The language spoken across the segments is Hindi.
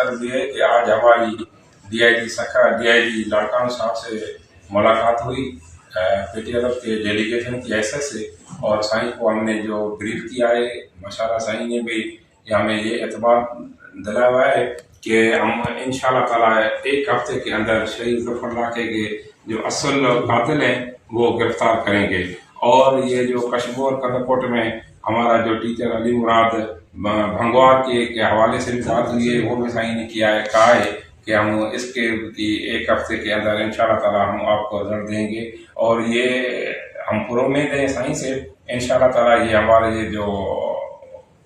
अर्ज ये है कि आज हमारी डीआईजी लाड़काना साहब से मुलाकात हुई पीटीआर के डेलीगेशन की ऐसे से, और साईं को हमने जो ब्रीफ किया है, माशाल्लाह साईं ने भी हमें ये एतबार दिलाया है कि हम इंशाल्लाह ताला एक हफ्ते के अंदर शहीद ज़फ़रुल्लाह के जो असल कातिल हैं वो गिरफ्तार करेंगे। और ये जो कशमोर कंदकोट में हमारा जो टीचर अली मुराद भंगवार के हवाले से भी बात हुई है, वो भी साईं ने कहा है कि हम इसके एक हफ्ते के अंदर इंशाल्लाह ताला हम आपको रिजल्ट देंगे। और ये हम पूरी उम्मीद है साईं से इंशाल्लाह ताला ये हमारे ये जो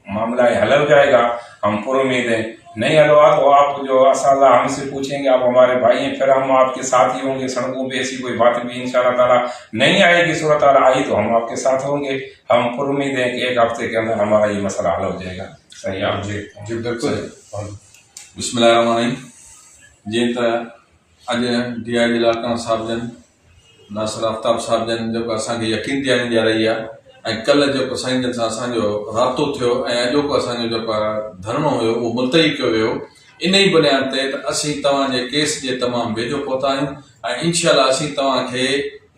मामला है हल हो जाएगा, हम पूरी उम्मीद है। नहीं हल हुआ तो आप जो असाला हमसे पूछेंगे, आप हमारे भाई हैं, फिर हम आपके साथ ही होंगे। सड़कों पे ऐसी कोई बात भी इंशाल्लाह ताला नहीं आएगी, सूरत आई तो हम आपके साथ होंगे। हम पूरी उम्मीद है कि एक हफ्ते के अंदर हमारा ये मसला हल हो जाएगा। सही आप जी बिल्कुल। बिस्मिल्लाहिर्रहमानिर्रहीम। जी तो अज डीआईजी लाड़काना साहब जन नासिर आफ्ताब साहब जन जो असांखे यकीन ॾियारी ॾिया रही है। कल जो साईं जन सां असांजो राब्तो थियो ऐं अॼोको असांजो जेको धरणो हुयो उहो मुलतवी कयो वियो। इन ई बुनियाद ते असीं तव्हांजे केस जे तमामु वेझो पहुता आहियूं ऐं इंशाल्लाह असीं तव्हांखे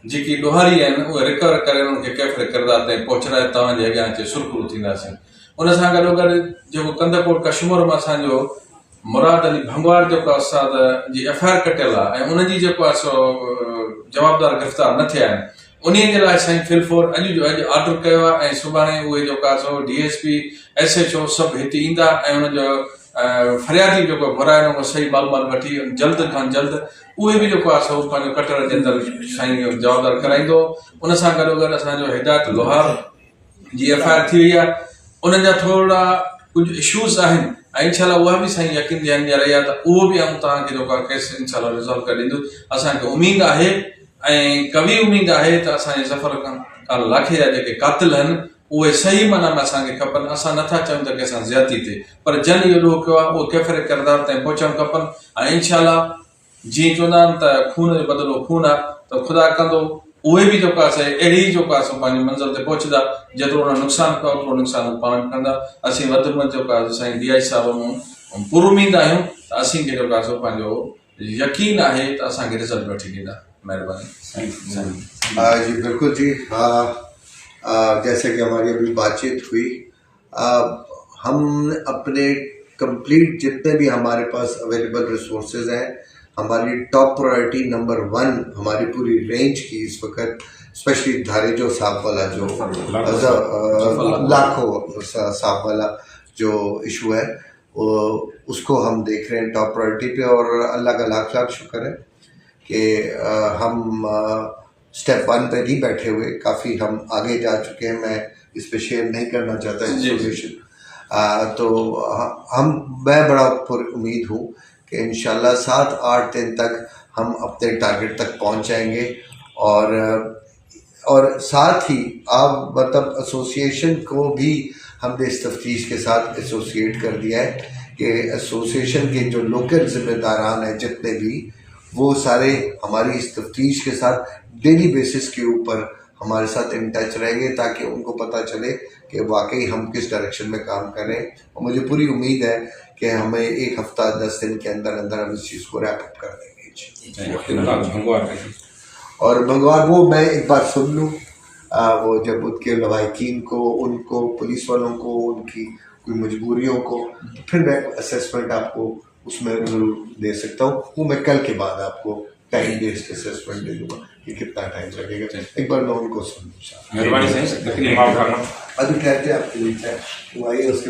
जेकी ॾोहारी आहिनि उहे रिकवर करे उन्हनि खे कैफ़ियत किरदार ताईं पहुचाए तव्हांजे अॻियां अचे सुरखुरू थींदासीं। उन सां गॾोगॾु जेको कंदकोट कशमोर में असांजो मुराद अली भंगवार जेको असाद जी एफआईआर कटियल आहे ऐं उनजी जेको आहे सो जवाबदार गिरफ़्तार न थिया आहिनि, उन जे लाइ साईं फिलफोर अॼु ऑर्डर कयो आहे ऐं सुभाणे उहे जेको आहे सो डीएसपी एसएचओ सभु हिते ईंदा ऐं उनजो फरियादी जेको घुराइणो उहो सही मालूमात वठी जल्द खां जल्द उहे बि जेको आहे सो पंहिंजो कटड़ जे अंदरि साईं जवाबदार कराईंदो। उन सां गॾोगॾु असांजो हिदायत लोहार जी एफआईआर थी वई आहे, उन्हनि जा थोरा कुझु इशूज़ आहिनि ऐं इंशाल्लाह उहा बि साईं यकीन ॾियारी ॾिया रही आहे त उहो बि आऊं तव्हांखे जेको आहे केस इंशाल्लाह रिज़ॉल्व करे ॾींदो। असांखे उमेद आहे ऐं कवी उमेद आहे त असांजे ज़फ़र खान लाखे जा जेके कातिल आहिनि उहे सही माना में असांखे खपनि। असां नथा चऊं त कंहिंसां ज़्यादती थिए, पर जन इहो ॾोह कयो आहे उहो कैफ़ियत किरदार ताईं पहुचणु खपनि ऐं इंशाल्लाह जीअं चवंदा आहिनि त खून जो बदिलो खून आहे, त ख़ुदा कंदो उहे बि जेको आहे अहिड़ी जेको आहे सो पंहिंजी मंज़िल ते पहुचंदा। जेतिरो उन्हनि नुक़सानु कयो ओतिरो नुक़सानु पाण कंदा। असीं वधि में वधि जेको आहे साईं डीआईजी साहिब मूं पूरो उमेद आहियूं त असींखे जेको आहे सो पंहिंजो यकीन आहे त असांखे रिज़ल्ट वठी ॾींदा। मेहरबानी। जी बिल्कुल जी। जैसे कि हमारी अभी बातचीत हुई, हम अपने कंप्लीट जितने भी हमारे पास अवेलेबल रिसोर्सेज हैं, हमारी टॉप प्रायोरिटी नंबर 1 हमारी पूरी रेंज की इस वक्त स्पेशली धारेजो साहब वाला जो लाखों साहब वाला जो इशू है उसको हम देख रहे हैं टॉप प्रायोरिटी पे। और अल्लाह का लाख लाख शुक्र है कि हम स्टेप 1 पे नहीं बैठे हुए, काफ़ी हम आगे जा चुके हैं। मैं इस पे शेयर नहीं करना चाहता इंफॉर्मेशन। तो मैं बड़ा उम्मीद हूँ कि इंशाल्लाह 7-8 दिन तक हम अपने टारगेट तक पहुँच जाएंगे। और साथ ही आप मतलब एसोसिएशन को भी हमने इस तफ्तीश के साथ एसोसिएट कर दिया है कि एसोसिएशन के जो लोकल जिम्मेदारान हैं जितने भी, वो सारे हमारी इस तफ्तीश के साथ डेली बेसिस के ऊपर हमारे साथ इन टच रहेंगे ताकि उनको पता चले कि वाकई हम किस डायरेक्शन में काम कर रहे हैं। और मुझे पूरी उम्मीद है कि हमें 1 हफ्ता 10 दिन के अंदर अंदर हम इस चीज़ को रैप अप कर देंगे। और भंगवार वो मैं एक बार सुन लूँ, वो जब उनके लवाहिकीन को, उनको पुलिस वालों को, उनकी कोई मजबूरियों को, फिर मैं असेसमेंट आपको उसमें ज़रूर दे सकता हूँ। वो मैं कल के बाद आपको टाइम बेस्ड असेसमेंट दे दूँगा कि कितना टाइम लगेगा। एक बार मैं उनको सुन लूँ। मेहरबानी। अभी कहते हैं आपके लिए वो आइए उसके